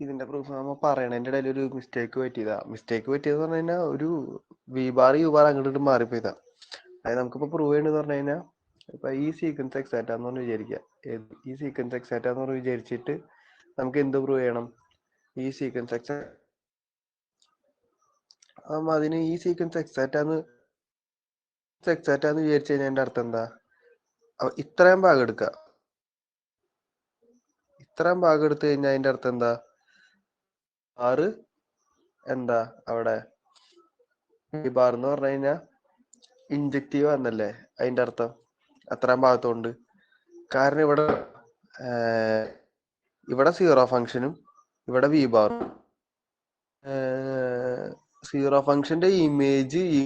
ഇതിന്റെ പ്രൂഫ് നമ്മൾ പറയണതിന്റെ ഇടയിൽ ഒരു മിസ്റ്റേക്ക് പറ്റിയതാ. മിസ്റ്റേക്ക് പറ്റിയെന്ന് പറഞ്ഞു കഴിഞ്ഞാൽ ഒരു വി ബാർ യു ബാർ അങ്ങോട്ട് മാറിപ്പോയതാ. അതായത് നമുക്കിപ്പോ പ്രൂവ് ചെയ്യണമെന്ന് പറഞ്ഞു കഴിഞ്ഞാൽ ഇപ്പൊ ഈ സീക്വൻസ് എക്സാക്റ്റാന്ന് പറഞ്ഞ് വിചാരിക്കുക. ഈ സീക്വൻസ് എക്സാക്റ്റാന്ന് പറഞ്ഞ് വിചാരിച്ചിട്ട് നമുക്ക് എന്ത് പ്രൂവ് ചെയ്യണം? ഈ സീക്വൻസ് അതിന് ഈ സീക്വൻസ് എക്സാക്റ്റാന്ന് വിചാരിച്ചു കഴിഞ്ഞാൽ അതിന്റെ അർത്ഥം എന്താ? ഇത്രയും ഭാഗം എടുക്കുക. ഇത്രയും ഭാഗം എടുത്തു കഴിഞ്ഞാൽ അതിന്റെ അർത്ഥം എന്താ? 6 എന്താ അവിടെ ഈ ബാർ എന്ന് പറഞ്ഞു കഴിഞ്ഞാൽ ഇൻജക്റ്റീവ് ആണെന്നല്ലേ അതിന്റെ അർത്ഥം, അത്രയും ഭാഗത്തോണ്ട്. കാരണം ഇവിടെ സീറോ ഫംഗ്ഷനും ഇവിടെ വി ബാറും. സീറോ ഫംഗ്ഷന്റെ ഇമേജ് ഈ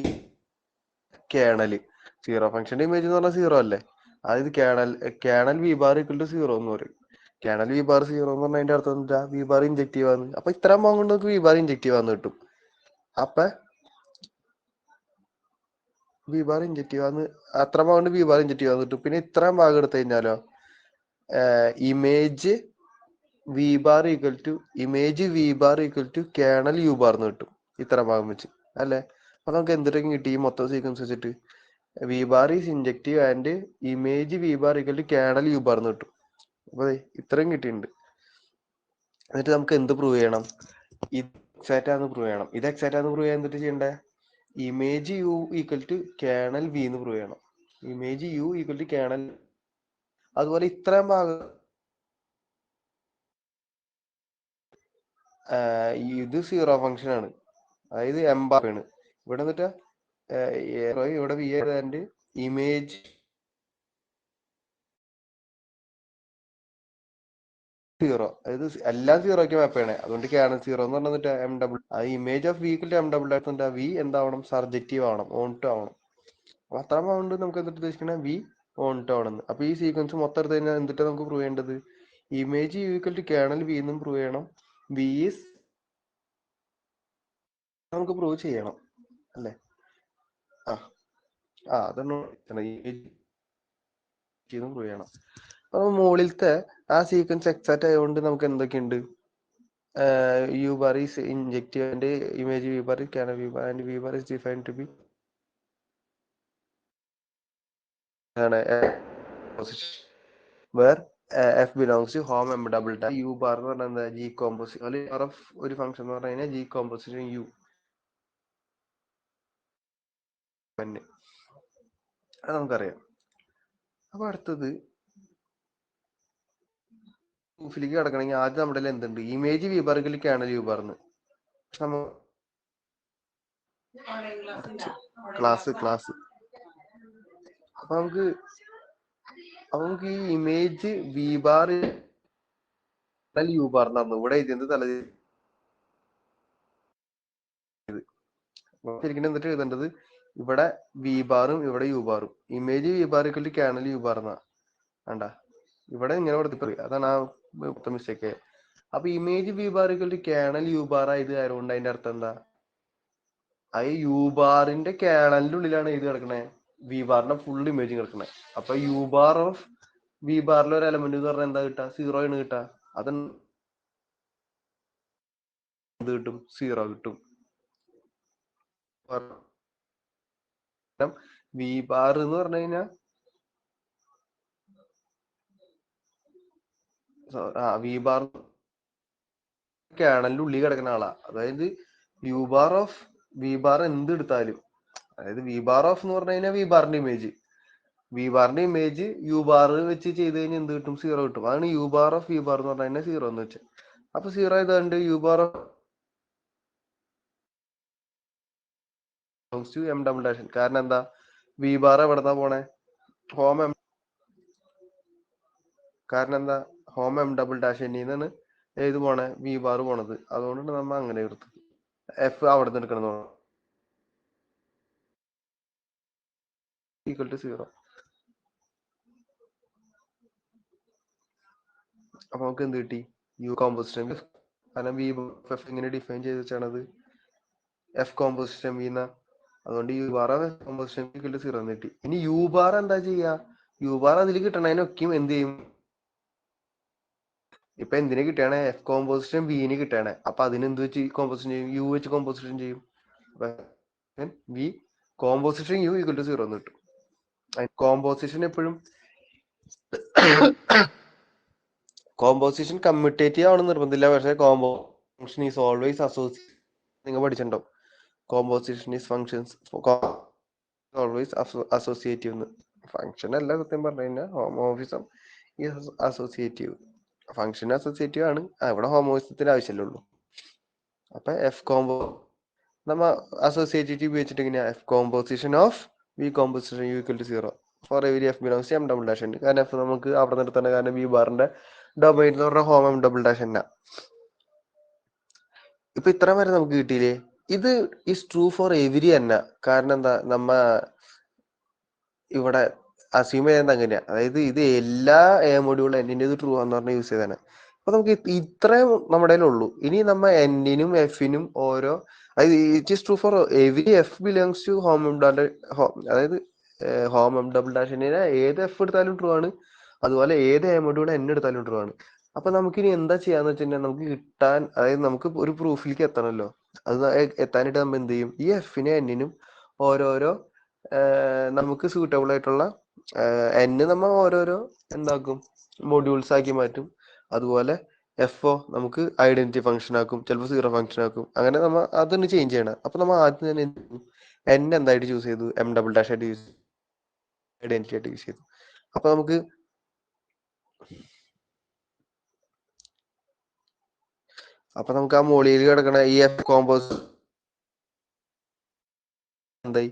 കേണല്, സീറോ ഫംഗ്ഷന്റെ ഇമേജ് എന്ന് പറഞ്ഞാൽ സീറോ അല്ലേ? അതായത് kernel V bar equal to zero എന്ന് പറയും. കേണൽ വി ബാർ സീറോ എന്ന് പറഞ്ഞാൽ അതിന്റെ അർത്ഥം എന്താ? വി ബാർ ഇൻജക്റ്റീവ് ആണ്. അപ്പൊ ഇത്രയും ഭാഗം കൊണ്ട് നമുക്ക് വി ബാർ ഇൻജക്റ്റീവ് ആന്ന് കിട്ടും. അപ്പൊ വി ബാർ ഇൻജക്റ്റീവ് ആന്ന്, അത്ര ഭാഗം കൊണ്ട് വി ബാർ ഇൻജക്റ്റീവ് ആന്ന് കിട്ടും. പിന്നെ ഇത്രയും ഭാഗം എടുത്തു കഴിഞ്ഞാലോ image V bar equal to kernel U bar എന്ന് കിട്ടും. ഇത്ര ഭാഗം വെച്ച് അല്ലെ? അപ്പൊ നമുക്ക് എന്തിട്ടൊക്കെ കിട്ടി ഈ മൊത്തം സീക്വൻസ് വെച്ചിട്ട്? V bar is injective and image V bar equal to kernel U bar എന്ന് കിട്ടും. അപ്പൊ ഇത്രയും കിട്ടിയിട്ടുണ്ട്. എന്നിട്ട് നമുക്ക് എന്ത് പ്രൂവ് ചെയ്യണം? ഇത് എക്സാക്റ്റാന്ന് പ്രൂവ് ചെയ്യണം. ഇത് എക്സാക്റ്റാന്ന് പ്രൂവ് ചെയ്യാൻ എന്തിട്ട് ചെയ്യണ്ടേ? Image U equal to kernel V എന്ന് പ്രൂവ് ചെയ്യണം. Image U equal to kernel. അതുപോലെ ഇത്രയും ഭാഗം ഇത് സീറോ ഫംഗ്ഷൻ ആണ്, അതായത് എം ബാർ ആണ്. ഇവിടെ എന്നിട്ട് ഇവിടെ വി ആൻഡ് ഇമേജ് സീറോ, അതായത് എല്ലാം സീറോയ്ക്ക് മാപ്പ് ചെയ്യണേ. അതുകൊണ്ട് കേണൽ സീറോ എന്ന് പറഞ്ഞിട്ട് എം ഡബിൾ, അത് image of V equal to M double ആയിട്ട് വി എന്താവണം? സർജക്റ്റീവ് ആവണം, ഓൺ ടു ആവണം. അപ്പൊ അത്ര കൊണ്ട് നമുക്ക് എന്തിട്ട് ഉദ്ദേശിക്കണേ? വി ഓൺ ടു ആവണം. അപ്പൊ ഈ സീക്വൻസ് മൊത്തം എടുത്ത് കഴിഞ്ഞാൽ എന്തിട്ടാ നമുക്ക് പ്രൂവ് ചെയ്യേണ്ടത്? Image U equal to kernel V എന്നും പ്രൂവ് ചെയ്യണം. വി ഈസ് നമുക്ക് പ്രൂവ് ചെയ്യണം അല്ലേ? അതാണ് പ്രൂവ് ചെയ്യണം. അപ്പൊ മുകളിലത്തെ ആ സീക്വൻസ് എക്സാക്റ്റ് ആയതുകൊണ്ട് നമുക്ക് എന്തൊക്കെയുണ്ട്? U bar is injective and image V bar kernel V bar and V bar is defined to be where F belongs to hom M double ടാ. യു ബാർ എന്ന് പറഞ്ഞാൽ എന്താ? ജി കോമ്പോസിഷൻ ഓഫ് ഒരു function എന്ന് പറഞ്ഞു കഴിഞ്ഞാൽ G composition U. അത് നമുക്കറിയാം. അപ്പൊ അടുത്തത് പ്രൂഫിലേക്ക് കിടക്കണമെങ്കിൽ ആദ്യം നമ്മുടെ എന്തുണ്ട്? Image V bar kernel U ബാർന്ന് ക്ലാസ്. അപ്പൊ നമുക്ക് ഈ image V bar U bar എന്നാണ് ഇവിടെ എഴുതിയത്. ശരിക്കും എന്നിട്ട് എഴുതേണ്ടത് ഇവിടെ വി ബാറും ഇവിടെ യു ബാറും. Image V bar equal to kernel U bar എന്നാ വേണ്ട, ഇവിടെ ഇങ്ങനെ കൊടുത്തിട്ട് അതാണ് ആ മൊത്തം മിസ്റ്റേക്ക്. അപ്പൊ image V bar equal to kernel U bar ആയത് ആയതുകൊണ്ട് അതിന്റെ അർത്ഥം എന്താ? അത് യു ബാറിന്റെ കേണലിന്റെ ഉള്ളിലാണ് ഇത് കിടക്കണേ, വി ബാറിന്റെ ഫുൾ ഇമേജ് കിടക്കണേ. അപ്പൊ യു ബാർ ഓഫ് വി ബാറിലെ ഒരു എലമെന്റ് എന്ന് പറഞ്ഞാൽ എന്താ കിട്ടാ? സീറോ ആണ് കിട്ടാ. അത് എന്ത് കിട്ടും? സീറോ കിട്ടും. വി ബാർ എന്ന് പറഞ്ഞു കഴിഞ്ഞാൽ വി ബാർ കേണലിന്റെ ഉള്ളിൽ കിടക്കുന്ന ആളാ. അതായത് U bar of V bar എന്ത് എടുത്താലും, അതായത് വി ബാർ ഓഫ് എന്ന് പറഞ്ഞു കഴിഞ്ഞാൽ വി ബാറിന്റെ ഇമേജ് യു ബാർ വെച്ച് ചെയ്ത് കഴിഞ്ഞാൽ എന്ത് കിട്ടും? സീറോ കിട്ടും. അതാണ് U bar of V bar എന്ന് പറഞ്ഞു കഴിഞ്ഞാൽ സീറോ എന്ന് വെച്ചാൽ. അപ്പൊ സീറോ ആയതുകൊണ്ട് U bar of M double dash. കാരണം എന്താ? വി ബാർ എവിടെന്നാ പോണേ? Hom M. കാരണം എന്താ? ഹോം എം ഡബിൾ ഡാഷ് എന്നിന്നാണ് ഏത് പോണേ? വി ബാർ പോണത്. അതുകൊണ്ടാണ് നമ്മ അങ്ങനെ എടുത്തത്. എഫ് അവിടെ നിന്ന് എടുക്കണം ഈക്വൽ ടു സീറോ. അപ്പൊ നമുക്ക് എന്ത് കിട്ടി? U composition. കാരണം വി എഫ് ഇങ്ങനെ ഡിഫൈൻ ചെയ്ത് വെച്ചാണത് എഫ് കോമ്പോസിഷൻ വി എന്ന. അതുകൊണ്ട് U bar composition equal to zero എന്ന് കിട്ടി. ഇനി യു ബാർ എന്താ ചെയ്യാ? യു ബാർ അതിൽ കിട്ടണതിനൊക്കെയും എന്ത് ചെയ്യും? ഇപ്പൊ എന്തിനു കിട്ടുകയാണ്? എഫ് കോമ്പോസിഷൻ വിന് കിട്ടുകയാണ്. അപ്പൊ അതിന് എന്ത് വെച്ച് കോമ്പോസിഷൻ ചെയ്യും? യു വെച്ച് കോമ്പോസിഷൻ ചെയ്യും. V composition U equal to 0 എന്ന് കിട്ടും. കോമ്പോസിഷൻ എപ്പോഴും കോമ്പോസിഷൻ കമ്മ്യൂട്ടേറ്റീവ് ആവണമെന്ന് നിർബന്ധമില്ല. പക്ഷെ കോമ്പോസിഷൻ ഈസ് ഓൾവേസ് അസോസിയേറ്റ്. നിങ്ങൾ പഠിച്ചിട്ടുണ്ടോ? Composition is functions always associative എന്ന്. ഫങ്ഷൻ അല്ല സത്യം പറഞ്ഞു കഴിഞ്ഞാൽ homomorphism is associative. Function associative ആണ്. ഇവിടെ ഹോമോമോർഫിസത്തിന്റെ ആവശ്യമല്ലേ. അപ്പൊ എഫ് കോമ്പോ നമ്മ അസോസിയേറ്റീവ് ഉപയോഗിച്ചിട്ട് എങ്ങനെയാ? F composition of V composition U equal to 0 for every F belongs M double dash ഉണ്ട്. കാരണം എഫ് നമുക്ക് അവിടെ നിർത്തണം. കാരണം വി ബാറിന്റെ ഡൊമൈൻ എന്ന് പറഞ്ഞ ഹോം എം ഡബിൾ ഡാഷ് തന്നെ. ഇപ്പൊ ഇത്ര വരെ നമുക്ക് കിട്ടിയില്ലേ? ഇത് ഈസ് ട്രൂ ഫോർ എവരി തന്നെ. കാരണം എന്താ? നമ്മ ഇവിടെ അസ്യൂം ചെയ്യുന്നത് അങ്ങനെയാ. അതായത് ഇത് എല്ലാ എ മൊഡ്യൂൾ എന്നിന്റെ ട്രൂ എന്ന് പറഞ്ഞ യൂസ് ചെയ്താണ്. അപ്പൊ നമുക്ക് ഇത്രയും നമ്മുടെ ഉള്ളൂ. ഇനി നമ്മ എന്നിനും എഫിനും ഓരോ, അതായത് it is true for every F belongs to hom M അതായത് ഹോം എം ഡബിൾ ഡാഷിനെ ഏത് എഫ് എടുത്താലും ട്രൂ ആണ്. അതുപോലെ ഏത് എ മൊഡ്യൂൾ എൻ എടുത്താലും ട്രൂ ആണ്. അപ്പൊ നമുക്കിനി എന്താ ചെയ്യാന്ന് വെച്ചിട്ടുണ്ടെങ്കിൽ നമുക്ക് കിട്ടാൻ, അതായത് നമുക്ക് ഒരു പ്രൂഫിലേക്ക് എത്തണമല്ലോ. അത് എത്താനായിട്ട് നമ്മൾ എന്ത് ചെയ്യും? ഈ എഫിനും എന്നിനും ഓരോരോ നമുക്ക് സൂട്ടബിൾ ആയിട്ടുള്ള എന്നെ നമ്മൾ ഓരോരോ എന്താക്കും? മൊഡ്യൂൾസ് ആക്കി മാറ്റും. അതുപോലെ എഫ് നമുക്ക് ഐഡന്റിറ്റി ഫംഗ്ഷൻ ആക്കും, ചിലപ്പോൾ 0 ഫംഗ്ഷൻ ആക്കും. അങ്ങനെ നമ്മൾ അതൊന്ന് ചേഞ്ച് ചെയ്യണം. അപ്പൊ നമ്മൾ ആദ്യം തന്നെ എൻ എന്തായിട്ട് ചൂസ് ചെയ്തു? എം ഡബിൾ ഡാഷ് ആയിട്ട് യൂസ് ഐഡന്റിറ്റി ആയിട്ട് യൂസ് ചെയ്തു. അപ്പൊ നമുക്ക് ആ മോളിയിൽ കിടക്കണ ഈ എഫ് കോമ്പോസ് എന്തായി?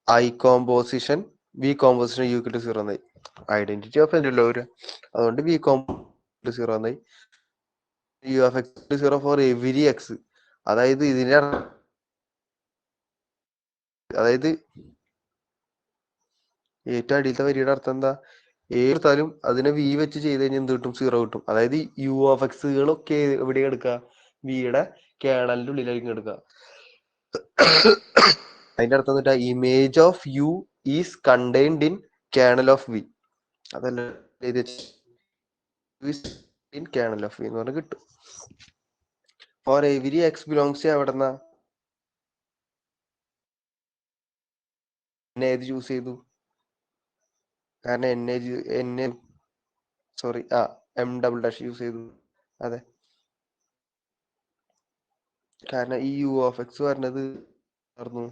I composition V composition U to 0 എന്നായി. ഐഡന്റിറ്റി ഓഫ് ഉണ്ടല്ലോ ഒരു, അതുകൊണ്ട് വി കോമ്പോ 0 എന്നായി. U of X 0 for every X. അതായത് ഇതിന്റെ അതായത് ഏറ്റവും അടിയിലത്തെ വരിയുടെ അർത്ഥം എന്താ? ഏതായാലും അതിനെ വി വെച്ച് ചെയ്ത് കഴിഞ്ഞാൽ എന്ത് കിട്ടും? 0 കിട്ടും. അതായത് യു ഓഫ് എക്സുകളൊക്കെ എവിടെ എടുക്കുക? വിയുടെ കേണലിന്റെ ഉള്ളിലായിരിക്കും എടുക്കുക. അതിന്റെ അർത്ഥം എന്നിട്ടാ image of U is contained in kernel of V. അതല്ല ഇൻ കേണൽ ഓഫ് വി എന്ന് പറഞ്ഞ് കിട്ടും. ഫോർ എവരി എക്സ് ബിലോങ്സ് എവിടെന്നാ? എന്നെ ഏത് ചൂസ് ചെയ്തു? കാരണം എന്നെ sorry M double dash use ചെയ്തു. അതെ, കാരണം ഈ യു ഓഫ് എക്സ് പറഞ്ഞത് ആയിരുന്നു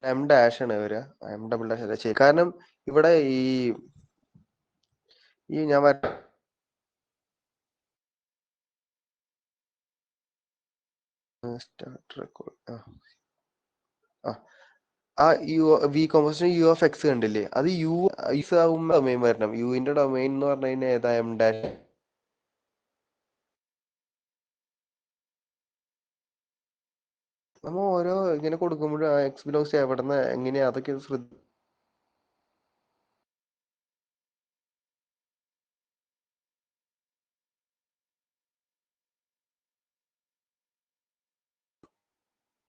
എം ഡാഷ് ആണ് വരിക, എം ഡബിൾ ഡാഷ് അല്ല ശരി. കാരണം ഇവിടെ ഈ ഞാൻ സ്റ്റാർട്ട് റെക്കോർഡ് ആ U V composition U of X കണ്ടില്ലേ? അത് യു ആകുമ്പോ ഡൊമൈൻ വരണം. യുവിന്റെ ഡൊമൈൻ എന്ന് പറഞ്ഞു കഴിഞ്ഞാൽ ഏതാ? M dash. നമ്മ ഓരോ ഇങ്ങനെ കൊടുക്കുമ്പോഴും എക്സ് ബിലോങ്സ് എവിടെന്ന് എങ്ങനെയാ അതൊക്കെ ശ്രദ്ധ.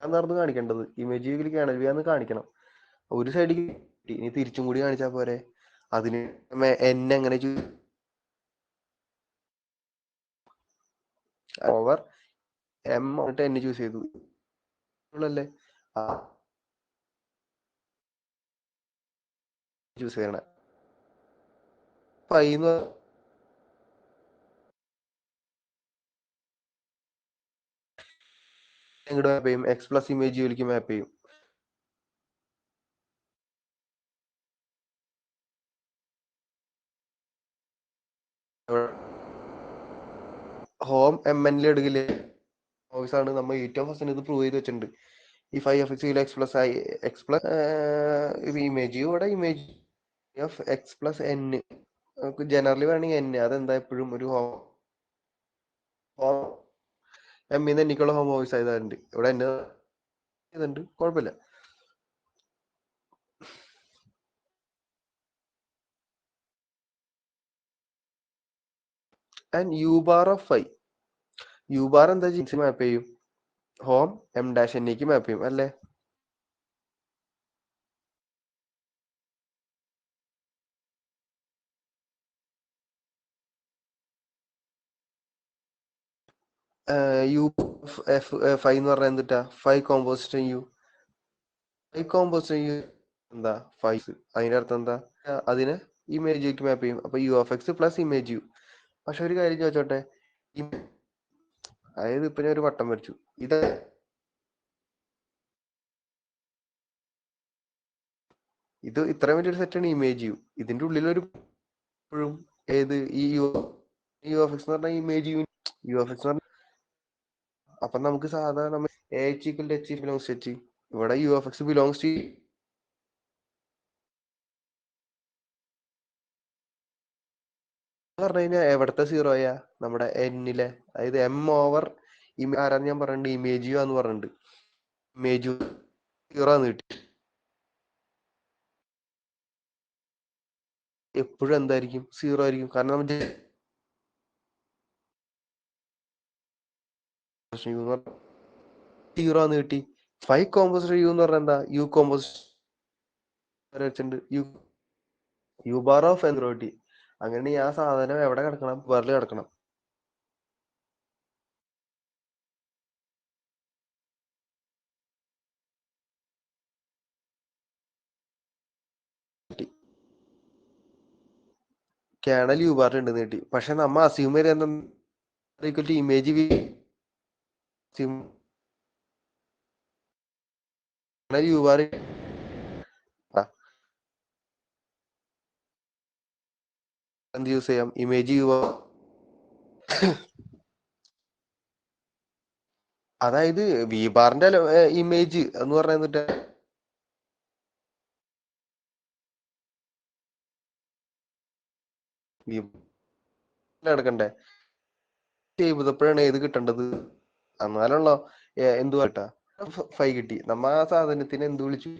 നടന്ന് കാണിക്കേണ്ടത് ഇമേജ് വ്യൂവിൽ കേണൽ കാണിക്കണം. ഒരു സൈഡിൽ ഇനി തിരിച്ചും കൂടി കാണിച്ചാൽ പോരെ? അതിന് എന്നെ എങ്ങനെ ഓവർ എം എന്നെ ചൂസ് ചെയ്തു അല്ലേ? ചൂസ് ചെയ്യണേ ഫൈന്ന് എങ്ങോട്ട് മാപ്പ് ചെയ്യും? എക്സ് പ്ലസ് ഇമേജ് വ്യൂവിലേക്ക് മാപ്പ് ചെയ്യും. ഹോം എം എൻ എടുക്കില്ലേ? വോയിസ് ആണ് നമ്മൾ ഏറ്റവും ഫസ്റ്റ് ഇത് പ്രൂവ് ചെയ്ത് വെച്ചിട്ടുണ്ട്. ഈ 5 എക്സ് പ്ലസ് ഇമേജ് ഇവിടെ image of X plus N നമുക്ക് ജനറലി വേണമെങ്കിൽ എൻ അതെന്താ എപ്പോഴും ഒരു എമ്മിന്ന് എനിക്കുള്ള ഹോം വോയിസ് ആയതുണ്ട്. ഇവിടെ എന്നെ ഇതുണ്ട്, കുഴപ്പമില്ല. And U bar of I. U bar എന്താ മാപ്പ് ചെയ്യും? ഹോം എം ഡാഷ് എന്നിലേക്ക് മാപ്പ് ചെയ്യും അല്ലേ? യു എഫ് ഫൈവ് എന്ന് പറഞ്ഞാൽ എന്തിട്ടാ? Five composition U. Five composition U എന്താ? ഫൈവ്. അതിന്റെ അർത്ഥം എന്താ? അതിനെ ഇമേജ് യുക്ക് മാപ്പ് ചെയ്യും. അപ്പൊ U of X plus image U. പക്ഷെ ഒരു കാര്യം ചോദിച്ചോട്ടെ, അതായത് ഇപ്പൊ ഞാൻ ഒരു വട്ടം വരച്ചു. ഇത് ഇത്രയും വലിയൊരു സെറ്റാണ് ഇമേജ് യു. ഇതിന്റെ ഉള്ളിലൊരു ഏത് ഈ യു ഓഫ് എക്സ് എന്ന് പറഞ്ഞ ഇമേജ് യു ഓഫ് എക്സ് എന്ന് പറഞ്ഞ. അപ്പൊ നമുക്ക് സാധാരണ H equal to H belongs H. ഇവിടെ U of X belongs to പറഞ്ഞു കഴിഞ്ഞാൽ എവിടത്തെ സീറോയാ? നമ്മുടെ എന്നിലെ, അതായത് എം ഓവർ ആരാന്ന് ഞാൻ പറഞ്ഞിട്ടുണ്ട്, ഇമേജ് യു എന്ന് പറഞ്ഞിട്ടുണ്ട്. ഇമേജ് യു സീറോ എന്ന് കിട്ടി. എപ്പോഴും എന്തായിരിക്കും? സീറോ ആയിരിക്കും. കാരണം നമ്മൾ സീറോ എന്ന് കിട്ടി. ഫൈവ് കോമ്പോസിറ്റ് യു എന്ന് പറഞ്ഞാൽ എന്താ? യു കോമ്പോസിറ്റ് വെച്ചിട്ടുണ്ട്. യു ബാർ ഓഫ് എന്തോ കിട്ടി. അങ്ങനെ ആ സാധനം എവിടെ കിടക്കണം? ബാറിൽ കിടക്കണം. കേണൽ യു ബാറിൽ ഉണ്ടെന്ന് കിട്ടി. പക്ഷെ നമ്മ അസ്യൂം ചെയ്ത് എന്താ? ഇമേജ് യു ബാർ എന്ത് യൂസ് ചെയ്യാം? Image U. അതായത് വി ബാറിന്റെ ഇമേജ് എന്ന് പറഞ്ഞിട്ട് എടുക്കണ്ടേ? ചെയ്തപ്പോഴാണ് ഏത് കിട്ടേണ്ടത്? എന്നാലുള്ള എന്തു കേട്ടാ ഫൈവ് കിട്ടി. നമ്മ ആ സാധനത്തിന് എന്ത് വിളിച്ചു?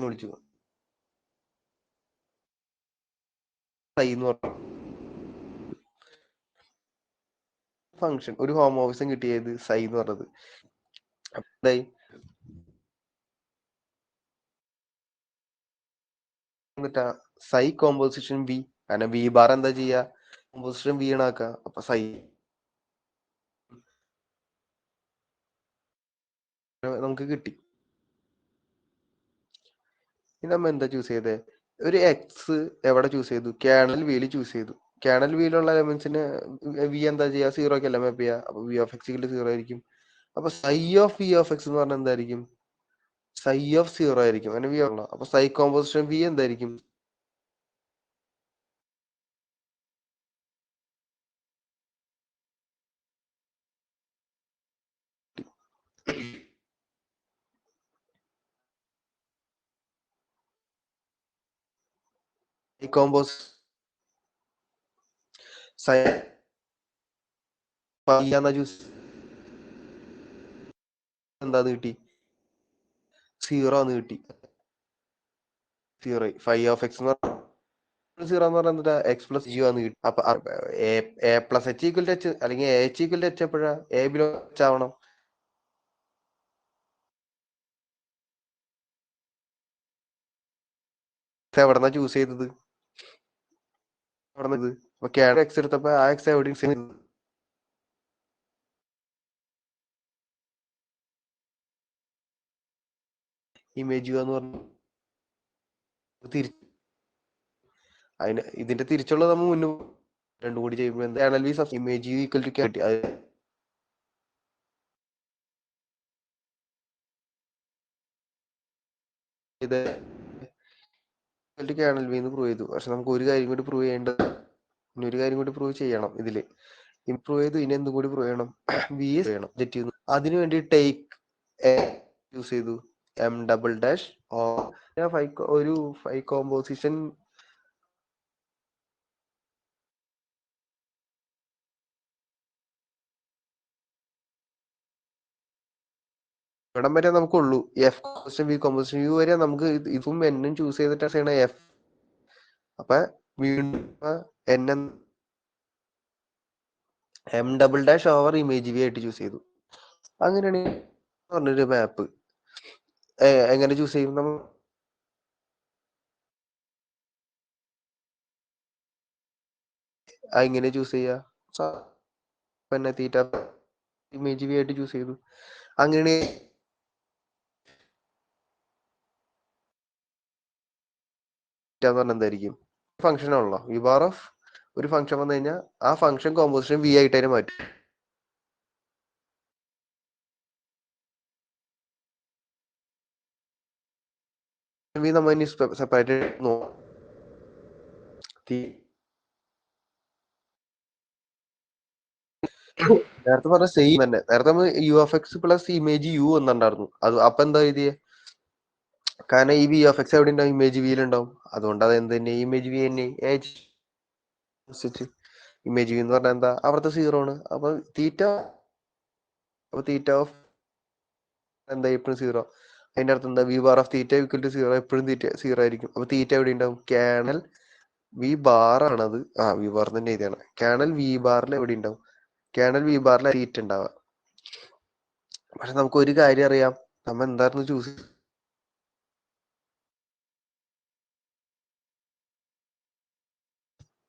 വിളിച്ചു ഫൈ എന്ന് പറഞ്ഞു. ഫംഗ്ഷൻ ഒരു ഹോമോഫിസം കിട്ടിയത് സൈ എന്ന് പറഞ്ഞത്. എന്തായി? എന്നിട്ടാ സൈ കോമ്പോസിഷൻ വി. കാരണം വി ബാർ എന്താ ചെയ്യാ? കോമ്പോസിഷൻ വി ആണാക്ക. അപ്പൊ സൈ നമുക്ക് കിട്ടി. ഇനി നമ്മ എന്താ ചൂസ് ചെയ്തേ? ഒരു എക്സ് എവിടെ ചൂസ് ചെയ്തു? കേണൽ വിയിൽ ചൂസ് ചെയ്തു. കേണൽ വിയിലുള്ള എലമെന്റ്സിന് വി എന്താ ചെയ്യാ? സീറോക്ക് അല്ല മാപ്പ് ചെയ്യാ. അപ്പൊ വി ഓഫ് എക്സ് സീറോ ആയിരിക്കും. അപ്പൊ psi of V of X എന്ന് പറഞ്ഞാൽ എന്തായിരിക്കും? സൈ ഓഫ് സീറോ ആയിരിക്കും. അങ്ങനെ വി ഉള്ള. അപ്പൊ സൈ കോമ്പോസിഷൻ വി എന്തായിരിക്കും? സൈ കോമ്പോസ് സൈ എന്ന ചൂസ് എന്താന്ന് കിട്ടി? സീറോ എന്ന് കിട്ടി. സീറോ ഫൈ ഓഫ് എക്സ് എന്ന് പറഞ്ഞാൽ സീറോ എന്ന് പറഞ്ഞാൽ എന്താ? എക്സ് പ്ലസ് ജി എന്ന് കിട്ടി. അപ്പൊ A plus H equal to H അല്ലെങ്കിൽ A H equal to H എപ്പോഴാ? എ ബിലോ എച്ച് ആവണം. എവിടെന്നാ ചൂസ് ചെയ്തത്? അപ്പൊ കേണൽ എക്സ് എടുത്തപ്പോ ആ എക്സ് എവിടെയും ഇമേജ് എന്ന് പറഞ്ഞു. അതിന് ഇതിന്റെ തിരിച്ചുള്ളത് നമ്മൾ മുന്നേ രണ്ടും കൂടി ചെയ്യുമ്പോൾ എന്താ? ഇമേജ് ഈക്വൽ ടു കിട്ടി. ഇത് കേണൽ വി എന്ന് പ്രൂവ് ചെയ്തു. പക്ഷെ നമുക്ക് ഒരു കാര്യം കൂടി പ്രൂവ് ചെയ്യേണ്ടത്, ഇനി ഒരു കാര്യം കൂടി പ്രൂവ് ചെയ്യണം. ഇതില് ഇംപ്രൂവ് ചെയ്തു. ഇനി എന്തും കൂടി പ്രൂവ് ചെയ്യണം. വി ചെയ്യണം. അതിനു വേണ്ടി ടേക്ക് യൂസ് ചെയ്തു. എം ഡബിൾ ഡാഷ് ഒരു ഫൈവ് കോമ്പോസിഷൻ ഇവിടം വരെ നമുക്കുള്ളൂ. F composition V composition U വരെ നമുക്ക് ഇതും എന്നും ചൂസ് ചെയ്തിട്ട് ചെയ്യണ എഫ്. അപ്പൊ വീണ്ടും N M double dash over image V ആയിട്ട് ചൂസ് ചെയ്തു. അങ്ങനെയാണെങ്കിൽ പറഞ്ഞൊരു മാപ്പ് എങ്ങനെ ചൂസ് ചെയ്യും നമ്മൾ? എങ്ങനെ ചൂസ് ചെയ്യാ? പിന്നെ തീറ്റ ഇമേജ് വി ആയിട്ട് ചൂസ് ചെയ്തു. അങ്ങനെ എന്തായിരിക്കും ഫംഗ്ഷൻ ആണല്ലോ വി ബാർ ഓഫ് ഒരു ഫംഗ്ഷൻ വന്നു കഴിഞ്ഞാൽ ആ ഫംഗ്ഷൻ കോമ്പോസിഷൻ വി ആയിട്ട് തന്നെ മാറ്റും. വി നമ്മൾ ഇനി സെപ്പറേറ്റ് നേരത്തെ പറഞ്ഞ സെയിം തന്നെ. നേരത്തെ നമ്മൾ U F X plus image U എന്നുണ്ടായിരുന്നു. അത് അപ്പൊ എന്താ എഴുതിയേ? കാരണം ഈ വി എഫ് എക്സ് എവിടെ ഉണ്ടാവും? ഇമേജ് വിയിൽ ഉണ്ടാവും. അതുകൊണ്ട് അത് എന്ത് തന്നെ ഇമേജ് വി തന്നെ ഇമേജ് വി എന്ന് പറഞ്ഞാൽ എന്താ? അവിടുത്തെ സീറോ ആണ്. അപ്പൊ തീറ്റ ഓഫ് എന്താ എപ്പോഴും സീറോ. അതിന്റെ അർത്ഥം എന്താ? V bar of theta equal to zero. എപ്പോഴും തീറ്റ സീറോ ആയിരിക്കും. അപ്പൊ തീറ്റ എവിടെ ഉണ്ടാവും? കേണൽ വി ബാർ ആണത്. വി ബാർ തന്നെ എഴുതിയാണ്. കേണൽ വി ബാറിൽ എവിടെ ഉണ്ടാവും? കേണൽ വി ബാറിൽ തീറ്റ ഉണ്ടാവുക. പക്ഷെ നമുക്ക് ഒരു കാര്യം അറിയാം. നമ്മ എന്തായിരുന്നു ചൂസ്?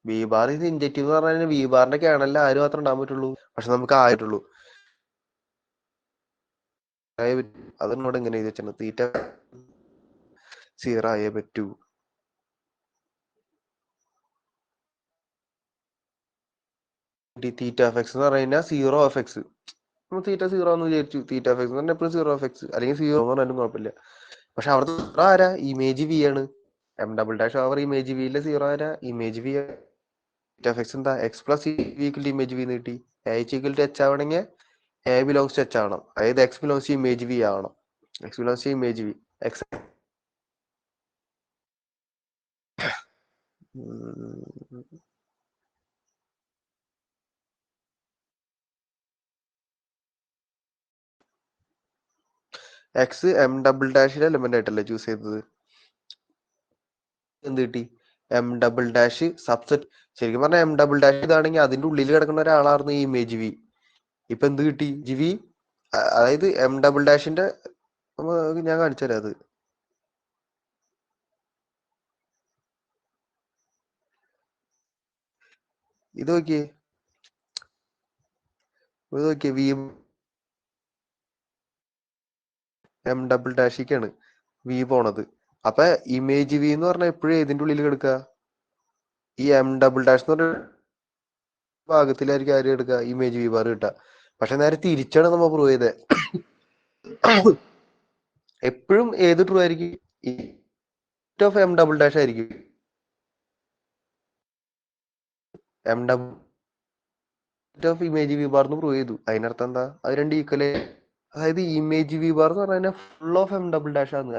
വി ബാർ ഇത് ഇൻജക്റ്റീവ് എന്ന് പറഞ്ഞാൽ വി ബാറിന്റെ കേണലിൽ ആര് മാത്രം ഉണ്ടാകാൻ പറ്റുള്ളൂ? പക്ഷെ നമുക്ക് ആയിട്ടുള്ളൂ. അതിനോട് എങ്ങനെ എഴുതി വെച്ചാൽ തീറ്റ സീറോ ആയേ പറ്റൂ. തീറ്റ എഫ് എക്സ് എന്ന് പറഞ്ഞാൽ zero F X. Theta zero എന്ന് വിചാരിച്ചു. തീറ്റ എഫ് എക്സ് എന്ന് പറഞ്ഞാൽ എപ്പോഴും സീറോ എഫ് എക്സ് അല്ലെങ്കിൽ സീറോ എന്ന് പറഞ്ഞാലും കുഴപ്പമില്ല. പക്ഷെ അവിടെ സീറോ ആരാ? ഇമേജ് വി ആണ്. M double dash over image വിയിലെ സീറോ ആരാ? Image V. Theta F X എന്താ? X plus equal to image V എന്ന് കിട്ടി. എച്ച് ഈക്വൽ ടു എച്ച് ആവണമെങ്കിൽ എ ബിലോങ്സ് ടു എച്ച് ആവണം. അതായത് X belongs to image V ആവണം. X belongs to image V. X X M double ഡാഷിലെ element ആയിട്ടല്ലേ choose ചെയ്തത്? എന്ത് കിട്ടി? M double dash subset. ശരിക്കും പറഞ്ഞാൽ എം ഡബിൾ ഡാഷ് ഇതാണെങ്കിൽ അതിന്റെ ഉള്ളിൽ കിടക്കുന്ന ഒരാളായിരുന്നു ഈ ഇമേജ് വി. ഇപ്പൊ എന്ത് കിട്ടി? G V. അതായത് എം ഡബിൾ ഡാഷിന്റെ ഞാൻ കാണിച്ചുതരാം. അത് ഇത് നോക്കിയേ. ഇത് നോക്കിയേ. വി എം ഡബിൾ ഡാഷിക്കാണ് വി പോണത്. അപ്പൊ ഇമേജ് വി എന്ന് പറഞ്ഞാൽ എപ്പോഴും ഏതിന്റെ ഉള്ളിൽ കിടക്കുക? ഈ എം ഡബിൾ ഡാഷ് എന്ന് പറഞ്ഞ ഭാഗത്തിലായിരിക്കും ആര് എടുക്കുക? ഇമേജ് വി ബാർ കിട്ടുക. പക്ഷെ നേരെ തിരിച്ചാണ് നമ്മൾ പ്രൂവ് ചെയ്തത്. എപ്പോഴും ഏത് ട്രൂ ആയിരിക്കും? ഓഫ് എം ഡബിൾ ഡാഷ് ആയിരിക്കും. M double of image V bar എന്ന് പ്രൂവ് ചെയ്തു. അതിനർത്ഥം എന്താ? അത് രണ്ട് ഈക്വല്. അതായത് ഇമേജ് വി ബാർ എന്ന് പറഞ്ഞാൽ full of M double dash ആണ്.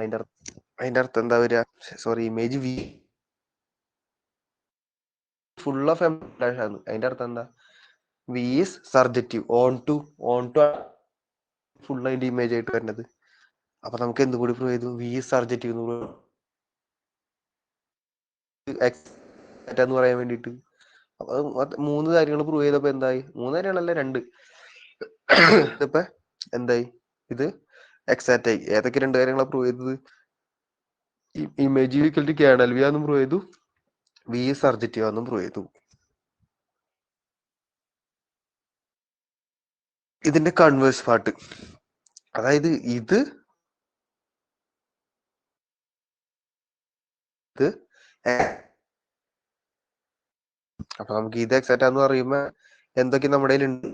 അതിന്റെ അർത്ഥം എന്താ വരിക? Sorry, image V full of M dash ആണ്. അതിന്റെ അർത്ഥം എന്താ? V is surjective. Onto full അതിന്റെ ഇമേജ് ആയിട്ട് വരുന്നത്. അപ്പൊ നമുക്ക് എന്തും കൂടി പ്രൂവ് ചെയ്തു? വി ഈസ് സർജക്റ്റീവ് എന്ന് പറയാൻ വേണ്ടിട്ട്. അപ്പൊ മൂന്ന് കാര്യങ്ങൾ പ്രൂവ് ചെയ്തപ്പോ എന്തായി? മൂന്ന് കാര്യങ്ങളല്ല, രണ്ട്. ഇതിപ്പോ എന്തായി? ഇത് എക്സാക്റ്റ് ആയി. ഏതൊക്കെ രണ്ട് കാര്യങ്ങളാണ് പ്രൂവ് ചെയ്തത്? Image equal to kernel V ആണെന്നും പ്രൂവ് ചെയ്തു. വി സർജക്റ്റീവ് ആണെന്നും പ്രൂവ് ചെയ്തു. ഇതിന്റെ കൺവേഴ്സ് പാർട്ട്, അതായത് ഇത് അപ്പൊ നമുക്ക് ഇത് എക്സാക്റ്റ് ആന്ന് പറയുമ്പോ എന്തൊക്കെ നമ്മുടെ കയ്യിലുണ്ട്?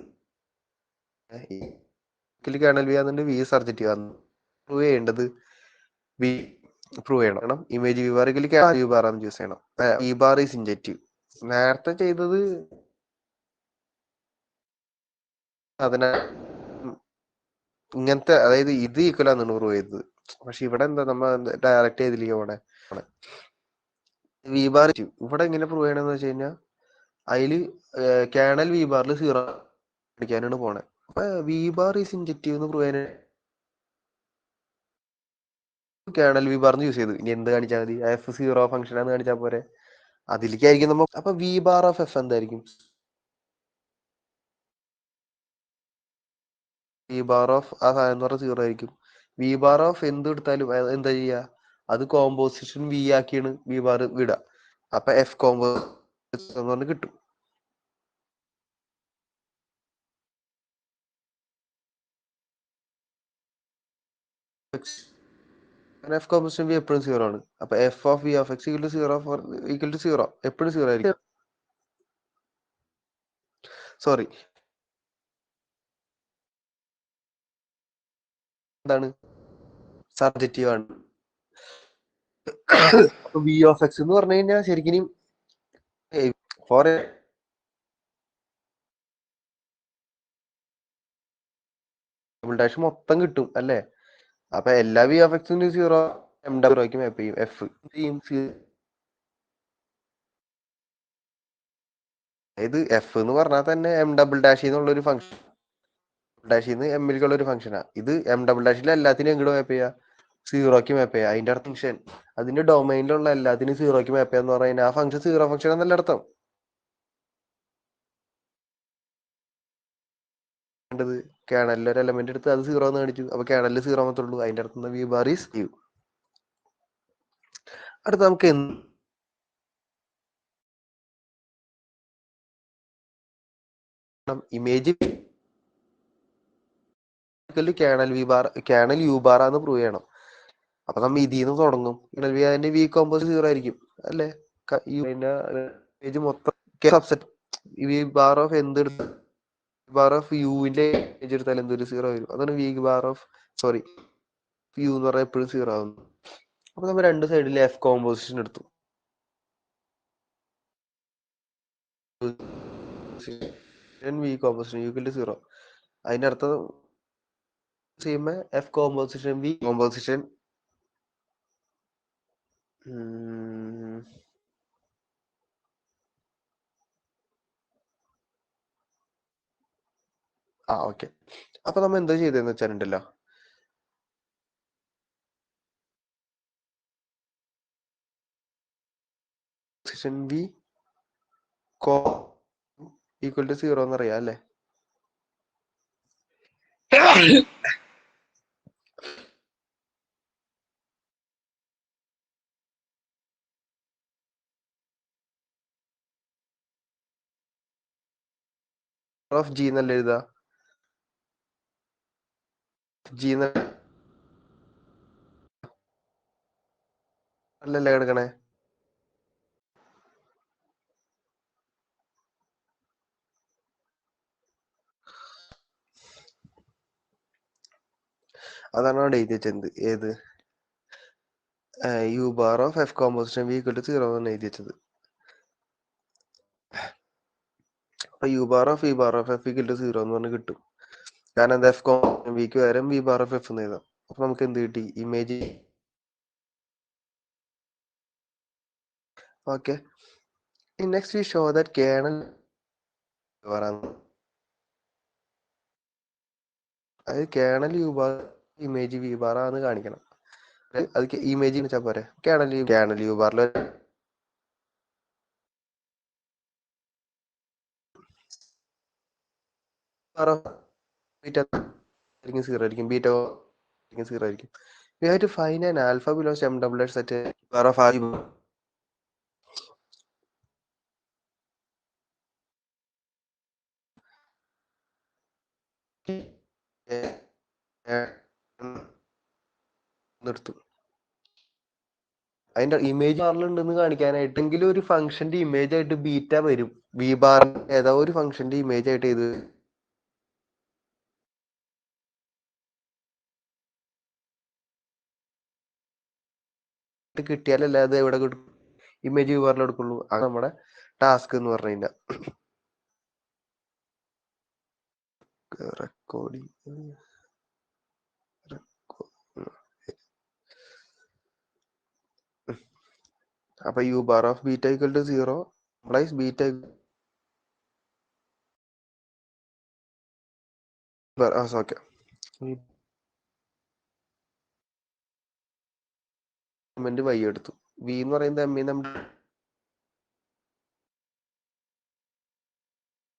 കേണൽ വി ആണെന്നുണ്ട്, വി സർജക്റ്റീവ് ആണ്. പ്രൂവ് ചെയ്യേണ്ടത് വി പ്രൂവ് ചെയ്യണം. Image V bar V bar ആണ് ചൂസ് ചെയ്യണം. V bar is injective. നേരത്തെ ചെയ്തത് അതിനെ ഇങ്ങനത്തെ, അതായത് ഇത് ഈക്വൽ ആണെന്ന് പ്രൂവ് ചെയ്തത്. പക്ഷെ ഇവിടെ എന്താ, നമ്മ ഡയറക്റ്റ് ചെയ്തിരിക്കും. ഇവിടെ വി ബാർ ഇവിടെ എങ്ങനെ പ്രൂവ് ചെയ്യണമെന്ന് വെച്ച് കഴിഞ്ഞാൽ അതില് കേണൽ വി ബാറിൽ സീറോ അടിക്കാനാണ് പോണേ. അപ്പൊ വി ബാർ ഈസ് ഇൻജക്റ്റീവ് എന്ന് പ്രൂവ് ചെയ്യാൻ കേണൽ വി ബാർ യൂസ് ചെയ്തു. ഇനി എന്ത് കാണിച്ചാൽ മതി? എഫ് സീറോ ഫംഗ്ഷൻ ആണെന്ന് കാണിച്ചാൽ പോരെ. അതിലേക്കായിരിക്കും നമ്മ. അപ്പൊ വി ബാർ ഓഫ് എഫ് എന്തായിരിക്കും? വി ബാർ ഓഫ് ആ സാധനം എന്ന് പറഞ്ഞാൽ സീറോ ആയിരിക്കും. വി ബാർ ഓഫ് എന്ത് എടുത്താലും എന്താ ചെയ്യാ, അത് കോമ്പോസിഷൻ വി ആക്കിയാണ് വി ബാർ വിടുക. അപ്പൊ എഫ് കോമ്പോസിഷൻ എന്ന് പറഞ്ഞ് കിട്ടും. എഫ് കോമ്പോസിഷൻ വി എപ്പോഴും സീറോ ആണ്. അപ്പൊ F of V of X equal to zero equal to zero എപ്പോഴും സീറോ ആയിരിക്കും. സോറി, എന്താണ് സബ്ജക്റ്റീവ് ആണ്. അപ്പൊ വി ഓഫ് എക്സ് എന്ന് പറഞ്ഞു കഴിഞ്ഞാൽ ശരിക്കും ഫോർ ഡാഷ് മൊത്തം കിട്ടും അല്ലേ. അപ്പൊ എല്ലാ വി ഓഫ് എക്സിനും സീറോ എം ഡബ്ല്യൂക്ക് മാപ്പ് ചെയ്യും. എഫ് ഇത് എഫ് എന്ന് പറഞ്ഞാൽ തന്നെ എം ഡബിൾ ഡാഷ് എന്നുള്ള ഒരു ഫംഗ്ഷൻ, ഡാഷിന്ന് എമ്മിലേക്കുള്ള ഒരു ഫംഗ്ഷനാ. ഇത് എം ഡബിൾ ഡാഷിൽ എല്ലാത്തിനും എങ്ങോട്ട് മാപ്പ് ചെയ്യാ, സീറോക്ക് മാപ്പ് ചെയ്യാം. അതിന്റെ അർത്ഥം ഫംഗ്ഷൻ അതിന്റെ ഡൊമൈനിലുള്ള എല്ലാത്തിനും സീറോക്ക് മാപ്പ് ചെയ്യാന്ന് പറഞ്ഞാൽ ആ ഫംഗ്ഷൻ സീറോ ഫംഗ്ഷൻ എന്നല്ല അർത്ഥം. കേണലിൽ ഒരു എലമെന്റ് എടുത്ത് അത് സീറോ എന്ന് കാണിച്ചു. അപ്പൊ കേണലിൽ സീറോ മാത്രമേ ഉള്ളൂ. അതിന്റെ അർത്ഥം വി ബാർ ഈസ് യു. അടുത്ത നമുക്ക് image kernel V bar kernel U bar ആന്ന് പ്രൂവ് ചെയ്യണം. അപ്പൊ നമ്മൾ ഇതിൽ നിന്ന് തുടങ്ങും. അതിന്റെ വി കോമ്പോസ് സീറോ ആയിരിക്കും അല്ലേ. ഇമേജ് മൊത്തം സബ്സെറ്റ് വി ബാർ ഓഫ് എന്തെടുത്ത് ബാർ ഓഫ് യുവിന്റെ ഇമേജ് എടുത്താൽ എന്തൊരു സീറോ വരും. അതാണ് V bar of sorry U എന്ന് പറഞ്ഞാൽ എപ്പോഴും സീറോ ആവുന്നു. അപ്പൊ നമ്മൾ രണ്ട് സൈഡിൽ എഫ് കോമ്പോസിഷൻ എടുത്തു. V composition U zero. അതിന്റെ അർത്ഥം ചെയ്യുമ്പോ F composition V composition okay. അപ്പൊ നമ്മൾ എന്താ ചെയ്തതെന്ന് വെച്ചാലുണ്ടല്ലോ, V co equal to zero എന്ന് അറിയാം അല്ലേ. ഓഫ് ജി എന്നല്ല എഴുതാ, ജി എന്നല്ലേ കിടക്കണേ. അതാണ് അവിടെ എഴുതി വെച്ചത്. ഏത് U bar of F composition V equal to zero എന്നാണ് എഴുതി വെച്ചത്. അപ്പൊ U bar of V bar of F equal to zero എന്ന് പറഞ്ഞ് കിട്ടും. കാരണം എന്താ, എഫ് കോമ്പോസിഷൻ വിക്ക് പകരം വി ബാർ ഓഫ് എഫ് എന്ന് എഴുതാം. അപ്പൊ നമുക്ക് എന്ത് കിട്ടി, image. Okay, next we show that kernel അത് kernel U bar image V bar ആന്ന് കാണിക്കണം. അത് ഇമേജ് വെച്ചാൽ പോരെ. കേണൽ യു ബാറിൽ സീറോ ആയിരിക്കും, ബീറ്റ സീറോ ആയിരിക്കും. We have to find an alpha belongs to M double dash such a bar of R. നിർത്തും. അതിന്റെ ഇമേജ് ബാറിലുണ്ടെന്ന് കാണിക്കാനായിട്ടെങ്കിലും ഒരു ഫംഗ്ഷന്റെ ഇമേജ് ആയിട്ട് ബീറ്റ വരും. വി ബാർ ഏതാ ഒരു ഫംഗ്ഷന്റെ ഇമേജ് ആയിട്ട് ഇത് കിട്ടിയാലല്ലേ അത് എവിടെ ഇമേജ് വി ബാറിൽ എടുക്കുള്ളൂ. അത് നമ്മുടെ ടാസ്ക് എന്ന് പറഞ്ഞു കഴിഞ്ഞാൽ റെക്കോർഡിങ്. അപ്പൊ U bar of beta equal to zero plus beta okay. Y എടുത്തു. വി എന്ന് പറയുന്നത് എം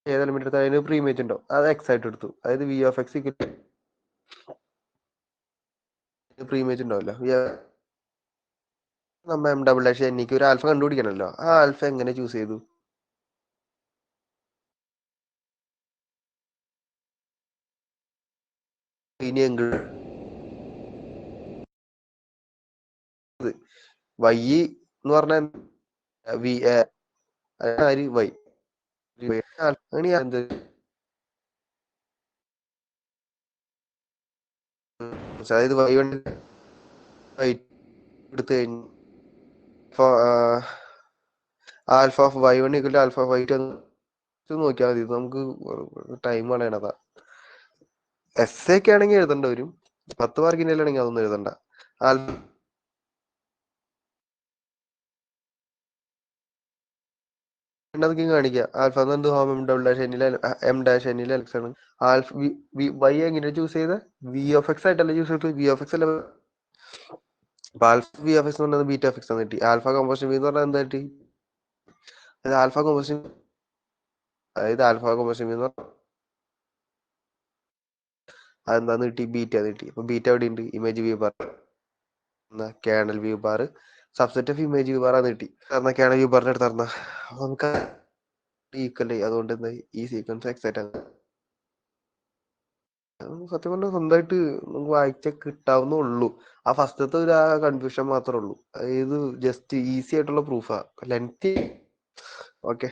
ഏത് എലിമെന്റ് എടുത്താൽ അതിന് പ്രീ ഇമേജ് ഉണ്ടോ, അത് എക്സ് ആയിട്ട് എടുത്തു. അതായത് V of X pre image ഉണ്ടാവല്ലോ നമ്മ എം ഡബിൾ ഡാഷ് എനിക്ക് ഒരു ആൽഫ കണ്ടുപിടിക്കണല്ലോ. ആ ആൽഫ എങ്ങനെ ചൂസ് ചെയ്തു? ഇനി എങ്കിൽ വൈ എന്ന് പറഞ്ഞ വി ആര് വൈ അങ്ങനെ എന്ത് അതായത് വൈ വണ്ടി എടുത്തു കഴിഞ്ഞു alpha of Y one equal to alpha of Y two നോക്കിയാൽ മതി. നമുക്ക് ടൈം കളയണതാ. എസ് ഒക്കെ ആണെങ്കിൽ എഴുതേണ്ട വരും. 10 മാർക്കിന്റെ ആണെങ്കിൽ അതൊന്നും എഴുതണ്ട. കാണിക്കുക ആൽഫ എന്ന് ഹോം എം ഡബിൾ ഡാഷ് എന്നിലെ എം ഡാഷ് എന്നിലെ എലക്സ് ആണ്. ആൽഫ വൈ എങ്ങനെ ചൂസ് ചെയ്ത? വി ഓഫ് എക്സ് ആയിട്ടല്ല ചൂസ് ചെയ്തത്, വി ഓഫ് എക്സ് അല്ല. അപ്പൊ ആൽഫ വി ഓഫ് എക്സ് എന്ന് പറഞ്ഞത് ബീറ്റ ഓഫ് എക്സ് എന്ന് കിട്ടി. ആൽഫ കോമ്പോസിഷൻ വി എന്ന് പറഞ്ഞാൽ എന്താ കിട്ടി? ആൽഫ കോമ്പോസിഷൻ അതായത് ആൽഫ കോമ്പോസിഷൻ വി എന്ന് പറഞ്ഞാൽ അതെന്താന്ന് കിട്ടി? ബീറ്റ കിട്ടി. അപ്പൊ ബീറ്റ എവിടെ ഉണ്ട്? Image view bar colonel view bar subset of image view bar ആണ് കിട്ടി. കാരണം കേണൽ വ്യൂ ബാറിന്റെ അടുത്ത് പറഞ്ഞ നമുക്ക് ഈക്വൽ അതുകൊണ്ട് എന്താ ഈ സീക്വൻസ് എക്സൈറ്റ് ആണ്. സത്യം പറഞ്ഞാൽ സ്വന്തമായിട്ട് നമുക്ക് വായിച്ച കിട്ടാവുന്നേ ഉള്ളൂ. ആ ഫസ്റ്റത്തെ ഒരു കൺഫ്യൂഷൻ മാത്രമേ ഉള്ളൂ. ഇത് ജസ്റ്റ് ഈസി ആയിട്ടുള്ള പ്രൂഫാ. Lengthy okay.